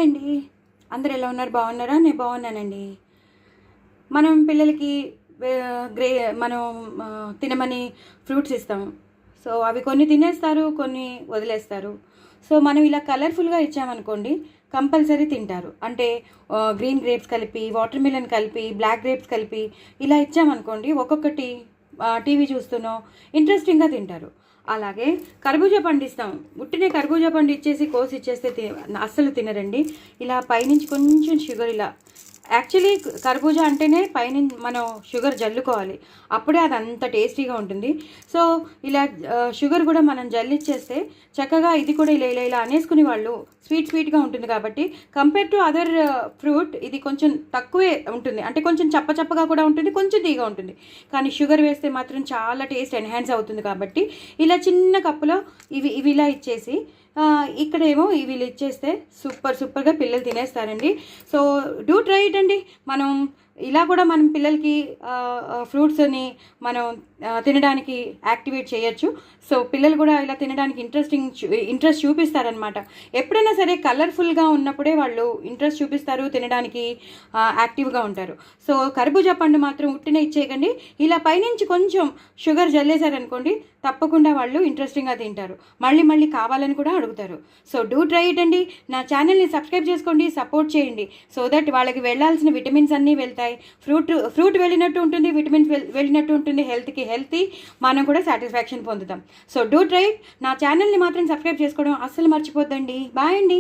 Hi అండి. అందరూ ఎలా ఉన్నారు? బాగున్నారా? నేను బాగున్నానండి. మనం పిల్లలకి గ్రే మనం తినమని ఫ్రూట్స్ ఇస్తాము. సో అవి కొన్ని తినేస్తారు, కొన్ని వదిలేస్తారు. సో మనం ఇలా కలర్ఫుల్గా ఇచ్చామనుకోండి, కంపల్సరీ తింటారు. అంటే గ్రీన్ గ్రేప్స్ కలిపి, వాటర్ మిలన్ కలిపి, బ్లాక్ గ్రేప్స్ కలిపి ఇలా ఇచ్చామనుకోండి, ఒక్కొక్కటి టీవీ చూస్తూనో ఇంట్రెస్టింగ్గా తింటారు. అలాగే కర్బూజా పండు ఇస్తాం. ఉట్టినే కర్బూజా పండు ఇచ్చేసి కోసి ఇచ్చేస్తే అస్సలు తినరండి. ఇలా పైనుంచి కొంచెం షుగర్ ఇలా, యాక్చువల్లీ కర్బూజా అంటేనే పైనుంచి మనం షుగర్ జల్లుకోవాలి, అప్పుడే అది అంత టేస్టీగా ఉంటుంది. సో ఇలా షుగర్ కూడా మనం జల్లిచ్చేస్తే చక్కగా ఇది కూడా ఇలా ఇలా ఇలా అనేసుకునే వాళ్ళు స్వీట్గా ఉంటుంది. కాబట్టి కంపేర్ టు అదర్ ఫ్రూట్ ఇది కొంచెం తక్కువే ఉంటుంది. అంటే కొంచెం చప్పగా కూడా ఉంటుంది, కొంచెం తీగా ఉంటుంది. కానీ షుగర్ వేస్తే మాత్రం చాలా టేస్ట్ ఎన్హాన్స్ అవుతుంది. కాబట్టి ఇలా చిన్న కప్పులో ఇవి ఇలా ఇచ్చేసి, ఇక్కడేమో ఇవి ఇచ్చేస్తే సూపర్గా పిల్లలు తినేస్తారండి. సో డూ ట్రై ఇట్ అండి. మనం ఇలా కూడా మనం పిల్లలకి ఫ్రూట్స్ని మనం తినడానికి యాక్టివేట్ చేయొచ్చు. సో పిల్లలు కూడా ఇలా తినడానికి ఇంట్రెస్ట్ చూపిస్తారనమాట. ఎప్పుడైనా సరే కలర్ఫుల్గా ఉన్నప్పుడే వాళ్ళు ఇంట్రెస్ట్ చూపిస్తారు, తినడానికి యాక్టివ్గా ఉంటారు. సో కర్బూజా పండు మాత్రం ఉట్టినే ఇచ్చేయకండి. ఇలా పైనుంచి కొంచెం షుగర్ జల్లేశారనుకోండి, తప్పకుండా వాళ్ళు ఇంట్రెస్టింగ్గా తింటారు, మళ్ళీ కావాలని కూడా అడుగుతారు. సో డూ ట్రై ఇట్ అండి. నా ఛానల్ని సబ్స్క్రైబ్ చేసుకోండి, సపోర్ట్ చేయండి. సో దట్ వాళ్ళకి వెళ్ళాల్సిన విటమిన్స్ అన్నీ వెళ్తాయి. ఫ్రూట్ వెళ్ళినట్టు ఉంటుంది, విటమిన్స్ వెళ్ళినట్టు ఉంటుంది, హెల్తీ, మనం కూడా సాటిస్ఫాక్షన్ పొందుతాం. So do try. నా ఛానల్ని మాత్రం సబ్స్క్రైబ్ చేసుకోవడం అస్సలు మర్చిపోద్దండి. బాయ్ అండి.